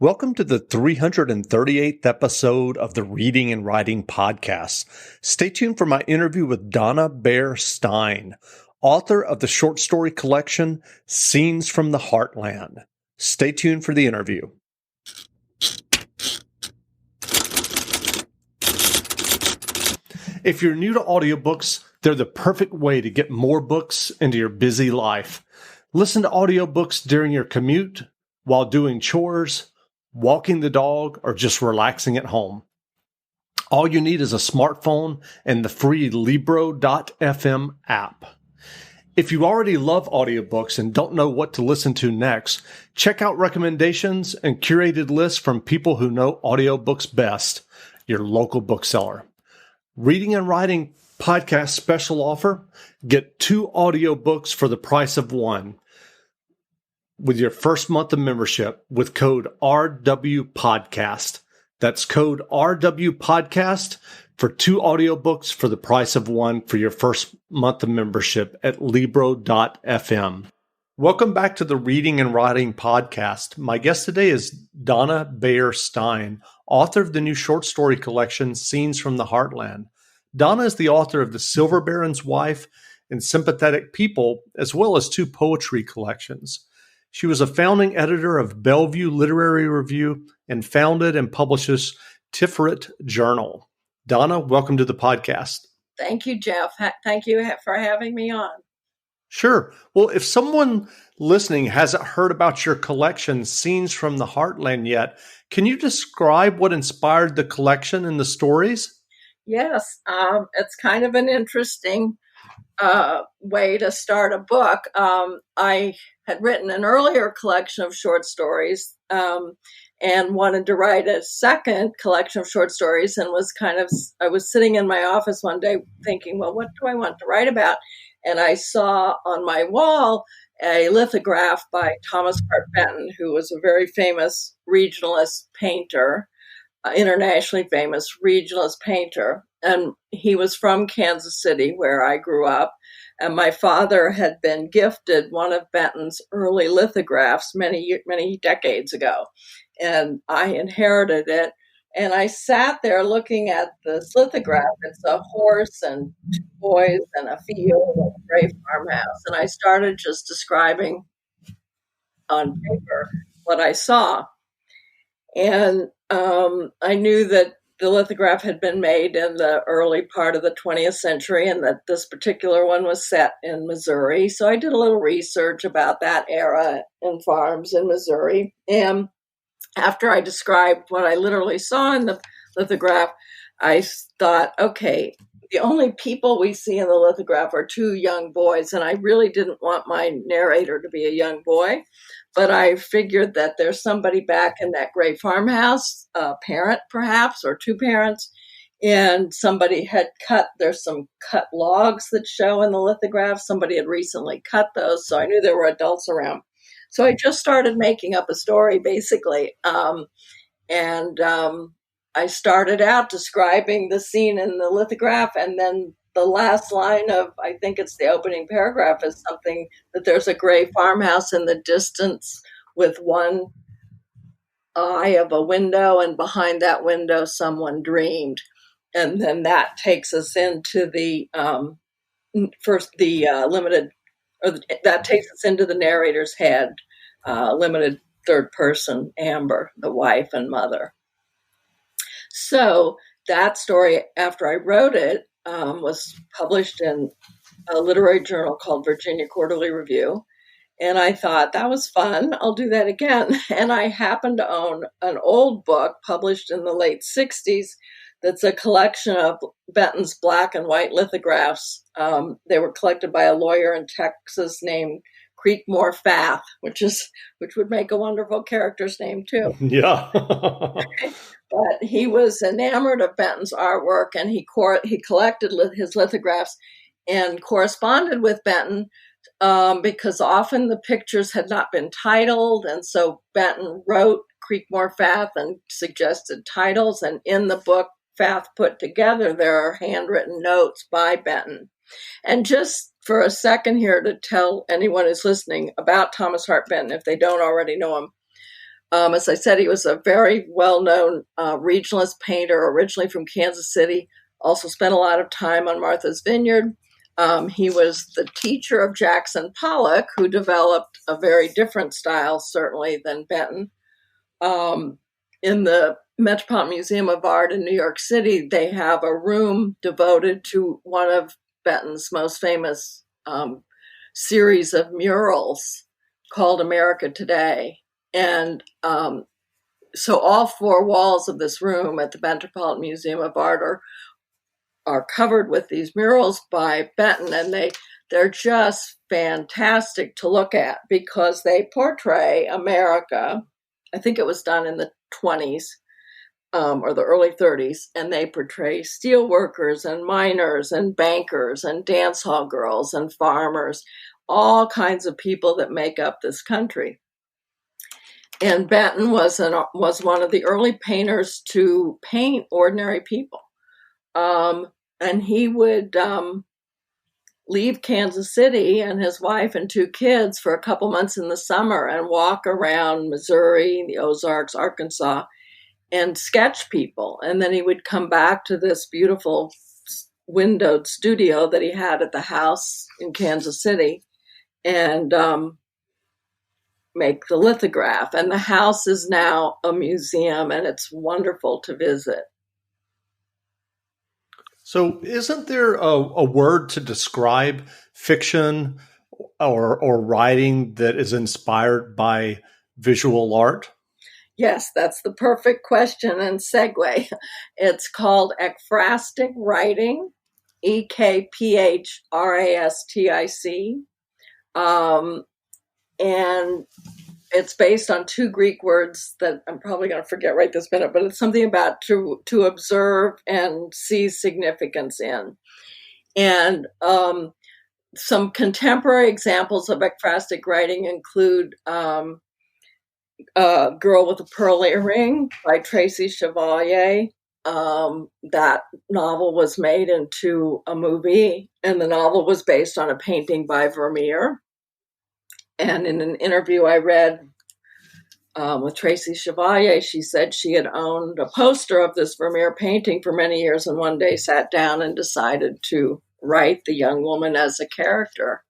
Welcome to the 338th episode of the Reading and Writing Podcast. Stay tuned for my interview with Donna Baier Stein, author of the short story collection, Scenes from the Heartland. Stay tuned for the interview. If you're new to audiobooks, they're the perfect way to get more books into your busy life. Listen to audiobooks during your commute, while doing chores, walking the dog, or just relaxing at home. All you need is a smartphone and the free Libro.fm app. If you already love audiobooks and don't know what to listen to next, check out recommendations and curated lists from people who know audiobooks best, your local bookseller. Reading and Writing Podcast special offer: get 2 audiobooks for the price of 1 with your first month of membership with code RWPodcast. That's code RWPodcast for 2 audiobooks for the price of 1 for your first month of membership at Libro.fm. Welcome back to the Reading and Writing Podcast. My guest today is Donna Baier Stein, author of the new short story collection, Scenes from the Heartland. Donna is the author of The Silver Baron's Wife and Sympathetic People, as well as 2 poetry collections. She was a founding editor of Bellevue Literary Review and founded and publishes Tiferet Journal. Donna, welcome to the podcast. Thank you, Jeff. Thank you for having me on. Sure. Well, if someone listening hasn't heard about your collection, Scenes from the Heartland, yet, can you describe what inspired the collection and the stories? Yes, it's kind of an interesting way to start a book. I had written an earlier collection of short stories and wanted to write a second collection of short stories, and I was sitting in my office one day thinking, well, what do I want to write about? And I saw on my wall a lithograph by Thomas Hart Benton, who was a very famous regionalist painter, internationally famous regionalist painter. And he was from Kansas City, where I grew up. And my father had been gifted one of Benton's early lithographs many, many decades ago. And I inherited it. And I sat there looking at this lithograph. It's a horse and 2 boys and a field and a gray farmhouse. And I started just describing on paper what I saw. And I knew that the lithograph had been made in the early part of the 20th century and that this particular one was set in Missouri. So I did a little research about that era and farms in Missouri. And after I described what I literally saw in the lithograph, I thought, okay, the only people we see in the lithograph are 2 young boys. And I really didn't want my narrator to be a young boy. But I figured that there's somebody back in that gray farmhouse, a parent perhaps, or 2 parents, and somebody had there's some cut logs that show in the lithograph. Somebody had recently cut those, so I knew there were adults around. So I just started making up a story, basically. I started out describing the scene in the lithograph, and then the last line of, I think it's the opening paragraph, is something that there's a gray farmhouse in the distance with one eye of a window, and behind that window someone dreamed. And then that takes us into the that takes us into the narrator's head, limited third person, Amber, the wife and mother. So that story, after I wrote it, was published in a literary journal called Virginia Quarterly Review. And I thought, that was fun. I'll do that again. And I happened to own an old book published in the late 60s that's a collection of Benton's black and white lithographs. They were collected by a lawyer in Texas named Creekmore Fath, which would make a wonderful character's name too. Yeah. But he was enamored of Benton's artwork, and he collected his lithographs and corresponded with Benton because often the pictures had not been titled, and so Benton wrote Creekmore Fath and suggested titles, and in the book Fath put together, there are handwritten notes by Benton. And just for a second here to tell anyone who's listening about Thomas Hart Benton, if they don't already know him, As I said, he was a very well-known regionalist painter, originally from Kansas City, also spent a lot of time on Martha's Vineyard. He was the teacher of Jackson Pollock, who developed a very different style, certainly, than Benton. In the Metropolitan Museum of Art in New York City, they have a room devoted to one of Benton's most famous series of murals called America Today. And so all four walls of this room at the Metropolitan Museum of Art are covered with these murals by Benton, and they're just fantastic to look at because they portray America. I think it was done in the 20s or the early 30s, and they portray steel workers and miners and bankers and dance hall girls and farmers, all kinds of people that make up this country. And Benton was one of the early painters to paint ordinary people. And he would leave Kansas City and his wife and two kids for a couple months in the summer and walk around Missouri, the Ozarks, Arkansas, and sketch people. And then he would come back to this beautiful windowed studio that he had at the house in Kansas City and make the lithograph. And the house is now a museum, and it's wonderful to visit. So isn't there a word to describe fiction or writing that is inspired by visual art? Yes, that's the perfect question and segue. It's called ekphrastic writing, ekphrastic. And it's based on two Greek words that I'm probably going to forget right this minute, but it's something about to observe and see significance in. And some contemporary examples of ekphrastic writing include Girl with a Pearl Earring by Tracy Chevalier. That novel was made into a movie, and the novel was based on a painting by Vermeer. And in an interview I read with Tracy Chevalier, she said she had owned a poster of this Vermeer painting for many years and one day sat down and decided to write the young woman as a character.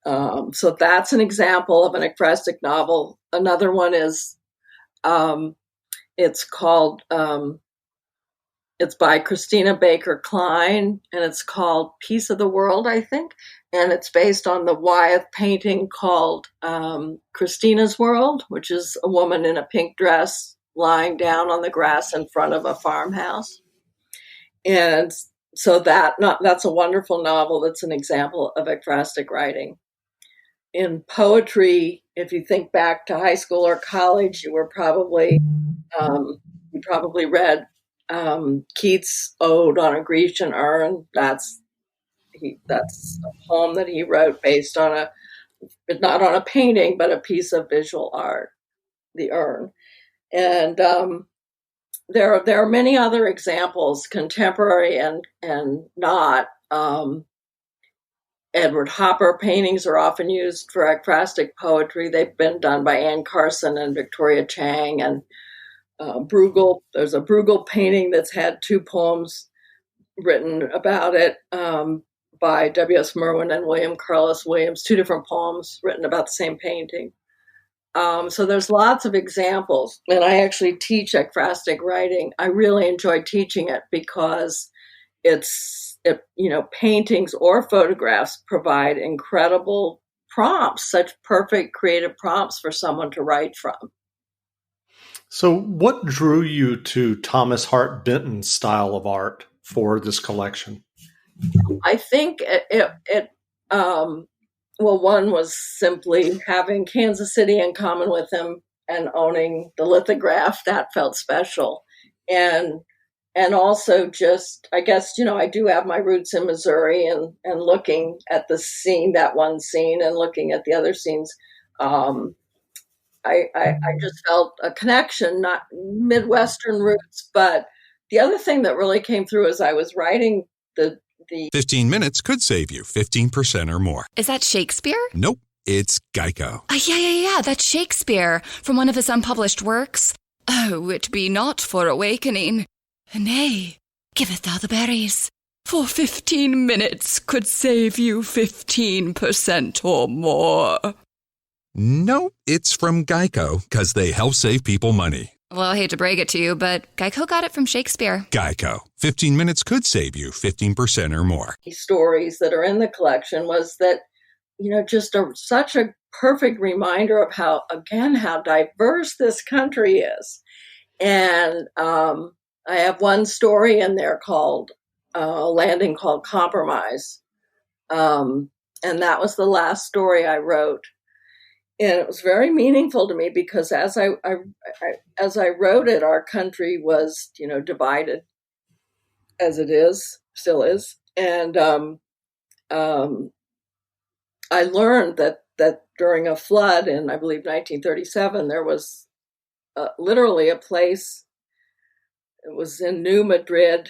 So that's an example of an ekphrastic novel. Another one is, it's called, it's by Christina Baker Klein, and it's called Piece of the World, I think. And it's based on the Wyeth painting called Christina's World, which is a woman in a pink dress lying down on the grass in front of a farmhouse. And so that's a wonderful novel that's an example of ekphrastic writing. In poetry, if you think back to high school or college, you probably read Keats' Ode on a Grecian Urn. That's a poem that he wrote based on not on a painting, but a piece of visual art, the urn. And there are many other examples, contemporary and not. Edward Hopper paintings are often used for ekphrastic poetry. They've been done by Anne Carson and Victoria Chang. And Bruegel, there's a Bruegel painting that's had two poems written about it by W.S. Merwin and William Carlos Williams, two different poems written about the same painting. So there's lots of examples. And I actually teach ekphrastic writing. I really enjoy teaching it because paintings or photographs provide incredible prompts, such perfect creative prompts for someone to write from. So what drew you to Thomas Hart Benton's style of art for this collection? I think one was simply having Kansas City in common with him and owning the lithograph. That felt special. And also just, I guess, I do have my roots in Missouri and looking at the scene, that one scene, and looking at the other scenes, I just felt a connection, not Midwestern roots. But the other thing that really came through as I was writing the 15 minutes could save you 15% or more. Is that Shakespeare? Nope. It's Geico. Yeah. That's Shakespeare from one of his unpublished works. Oh, it be not for awakening. Nay, giveth thou the berries. For 15 minutes could save you 15% or more. No, it's from Geico, because they help save people money. Well, I hate to break it to you, but Geico got it from Shakespeare. Geico. 15 minutes could save you 15% or more. Stories that are in the collection was that, just such a perfect reminder of how diverse this country is. And I have one story in there called a landing called Compromise. And that was the last story I wrote. And it was very meaningful to me because as I wrote it, our country was, divided as it is, still is. And I learned that during a flood in, I believe, 1937, there was literally a place. It was in New Madrid,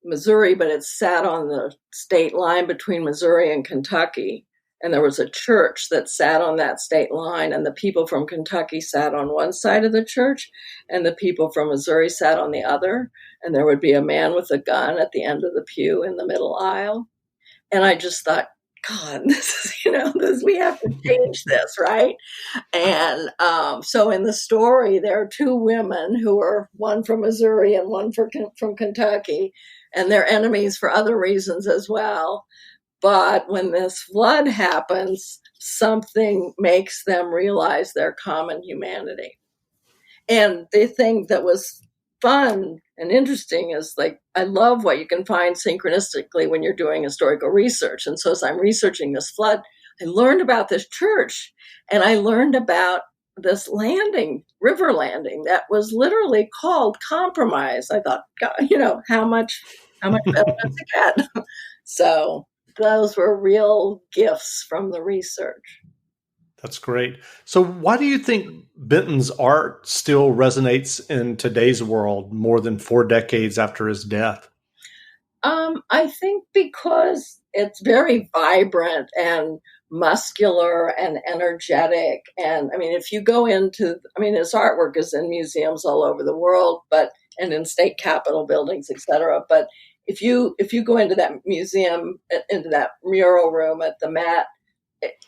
Missouri, but it sat on the state line between Missouri and Kentucky. And there was a church that sat on that state line, and the people from Kentucky sat on one side of the church, and the people from Missouri sat on the other. And there would be a man with a gun at the end of the pew in the middle aisle. And I just thought, God, this is, we have to change this, right? And so in the story, there are two women who are one from Missouri and one from Kentucky, and they're enemies for other reasons as well. But when this flood happens, something makes them realize their common humanity. And the thing that was fun and interesting is, like, I love what you can find synchronistically when you're doing historical research. And so as I'm researching this flood, I learned about this church, and I learned about this river landing that was literally called Compromise. I thought, God, how much better does it get? So those were real gifts from the research. That's great. So why do you think Benton's art still resonates in today's world more than 4 decades after his death? I think because it's very vibrant and muscular and energetic. And if you go into, his artwork is in museums all over the world, and in state capitol buildings, et cetera. But if you go into that museum, into that mural room at the Met,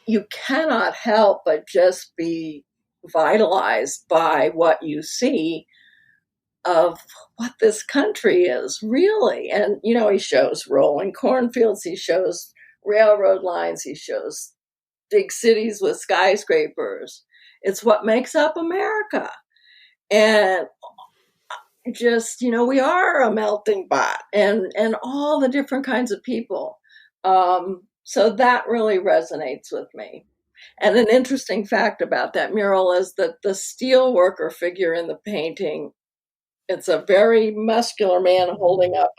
you cannot help but just be vitalized by what you see of what this country is really. And, he shows rolling cornfields, he shows railroad lines, he shows big cities with skyscrapers. It's what makes up America. And just, we are a melting pot and all the different kinds of people. So that really resonates with me. And an interesting fact about that mural is that the steel worker figure in the painting, it's a very muscular man holding up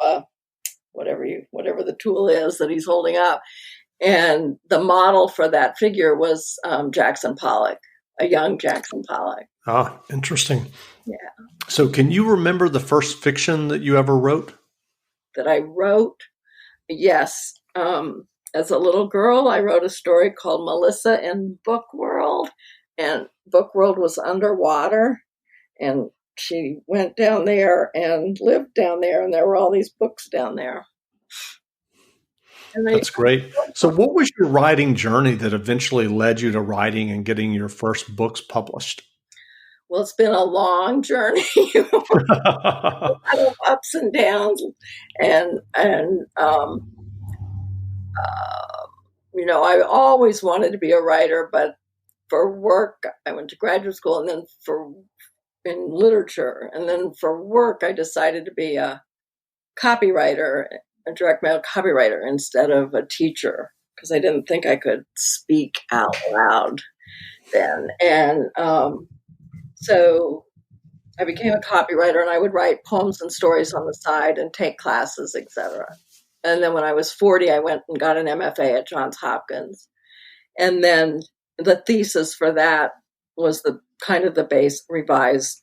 whatever the tool is that he's holding up. And the model for that figure was Jackson Pollock, a young Jackson Pollock. Ah, interesting. Yeah. So can you remember the first fiction that you ever wrote? That I wrote? Yes. As a little girl, I wrote a story called Melissa in Book World, and Book World was underwater, and she went down there and lived down there, and there were all these books down there. That's great. So what was your writing journey that eventually led you to writing and getting your first books published? Well, it's been a long journey, a lot of ups and downs, and I always wanted to be a writer, but for work, I went to graduate school, and then in literature, and then for work, I decided to be a copywriter, a direct mail copywriter instead of a teacher, because I didn't think I could speak out loud then. And so I became a copywriter, and I would write poems and stories on the side and take classes, etc. And then when I was 40, I went and got an MFA at Johns Hopkins. And then the thesis for that was the base, revised,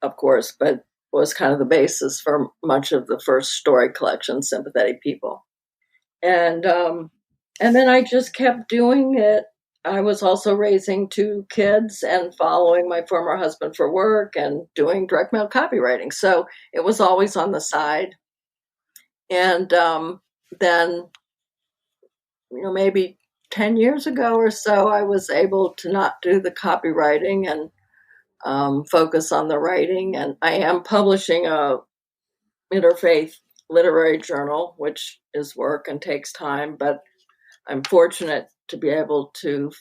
of course, but was kind of the basis for much of the first story collection, Sympathetic People. And then I just kept doing it. I was also raising 2 kids and following my former husband for work and doing direct mail copywriting. So it was always on the side. And then, maybe 10 years ago or so, I was able to not do the copywriting and focus on the writing. And I am publishing a interfaith literary journal, which is work and takes time, but I'm fortunate to be able to,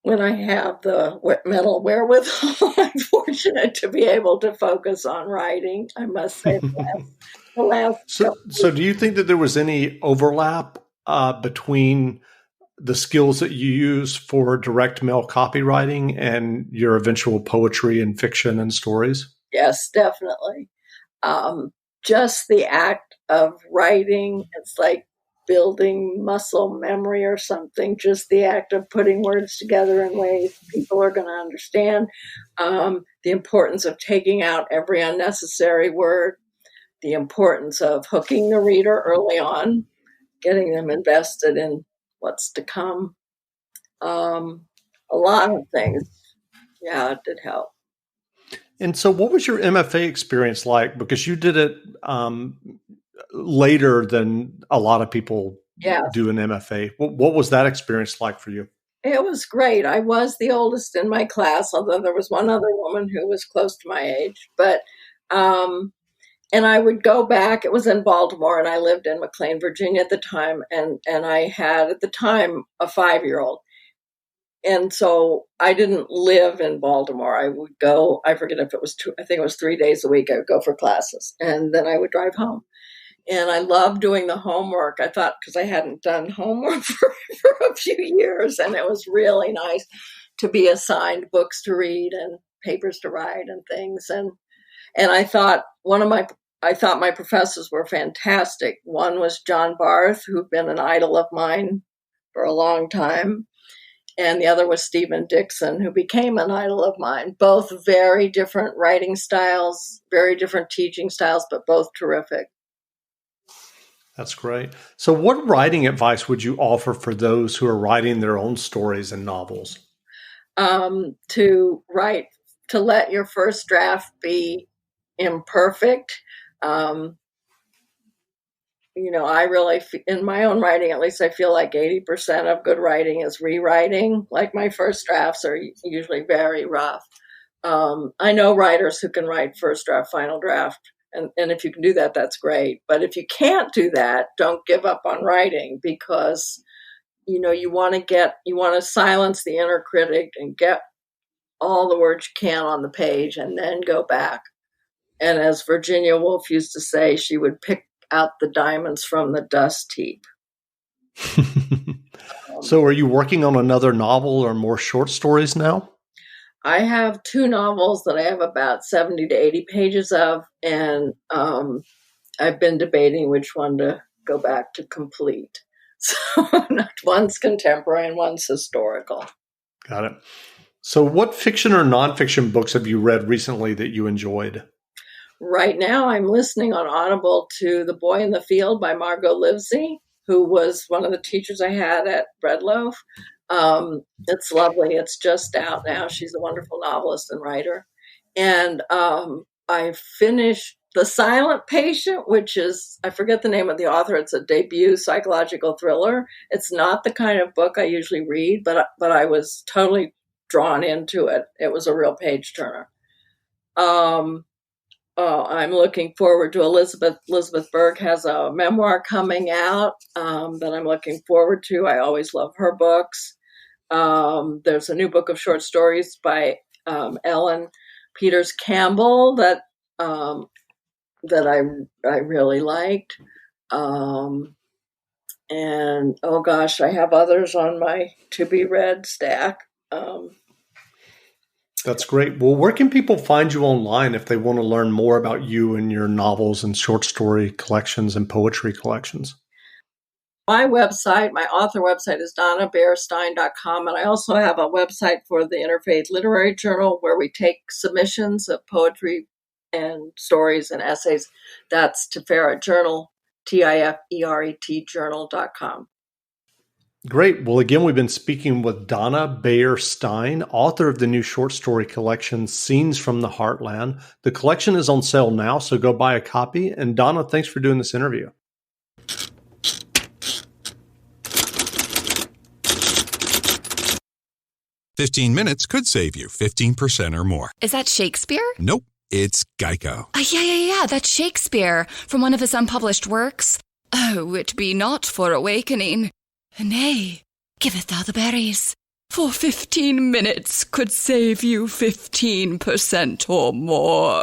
when I have the mental wherewithal, I'm fortunate to be able to focus on writing, I must say. The last So do you think that there was any overlap between the skills that you use for direct mail copywriting and your eventual poetry and fiction and stories? Yes, definitely. Just the act of writing, it's like building muscle memory or something, just the act of putting words together in ways people are going to understand, the importance of taking out every unnecessary word, the importance of hooking the reader early on, getting them invested in what's to come. A lot of things. Yeah, it did help. And so what was your MFA experience like? Because you did it later than a lot of people do an MFA. What was that experience like for you? It was great. I was the oldest in my class, although there was one other woman who was close to my age. But and I would go back. It was in Baltimore, and I lived in McLean, Virginia at the time. And I had, at the time, a 5-year-old. And so I didn't live in Baltimore. I would go, I forget if it was 2, I think it was 3 days a week. I would go for classes, and then I would drive home. And I loved doing the homework. I thought, because I hadn't done homework for a few years, and it was really nice to be assigned books to read and papers to write and things. And I thought my professors were fantastic. One was John Barth, who'd been an idol of mine for a long time. And the other was Stephen Dixon, who became an idol of mine. Both very different writing styles, very different teaching styles, but both terrific. That's great. So what writing advice would you offer for those who are writing their own stories and novels? To let your first draft be imperfect. I really, in my own writing, at least I feel like 80% of good writing is rewriting. Like my first drafts are usually very rough. I know writers who can write first draft, final draft. And if you can do that, that's great. But if you can't do that, don't give up on writing, because, you want to silence the inner critic and get all the words you can on the page and then go back. And as Virginia Woolf used to say, she would pick out the diamonds from the dust heap. So are you working on another novel or more short stories now? I have 2 novels that I have about 70 to 80 pages of, and I've been debating which one to go back to complete. So one's contemporary and one's historical. Got it. So what fiction or nonfiction books have you read recently that you enjoyed? Right now, I'm listening on Audible to The Boy in the Field by Margot Livesey, who was one of the teachers I had at Breadloaf. It's lovely. It's just out now. She's a wonderful novelist and writer. And I finished The Silent Patient, which is, I forget the name of the author. It's a debut psychological thriller. It's not the kind of book I usually read, but I was totally drawn into it. It was a real page turner. I'm looking forward to Elizabeth Berg has a memoir coming out that I'm looking forward to. I always love her books. There's a new book of short stories by Ellen Peters Campbell that I really liked. And oh gosh, I have others on my to be read stack. That's great. Well, where can people find you online if they want to learn more about you and your novels and short story collections and poetry collections? My website, my author website is donnabaierstein.com. And I also have a website for the Interfaith Literary Journal where we take submissions of poetry and stories and essays. That's Tiferet Journal, TIFERET journal.com. Great. Well, again, we've been speaking with Donna Baier Stein, author of the new short story collection, Scenes from the Heartland. The collection is on sale now, so go buy a copy. And Donna, thanks for doing this interview. "15 minutes could save you 15% or more." Is that Shakespeare? Nope, it's Geico. Yeah, that's Shakespeare from one of his unpublished works. Oh, it be not for awakening. Nay, giveth thou the berries. For 15 minutes could save you 15% or more.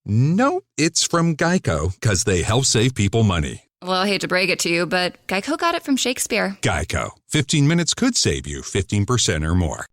No, it's from Geico, because they help save people money. Well, I hate to break it to you, but Geico got it from Shakespeare. Geico. 15 minutes could save you 15% or more.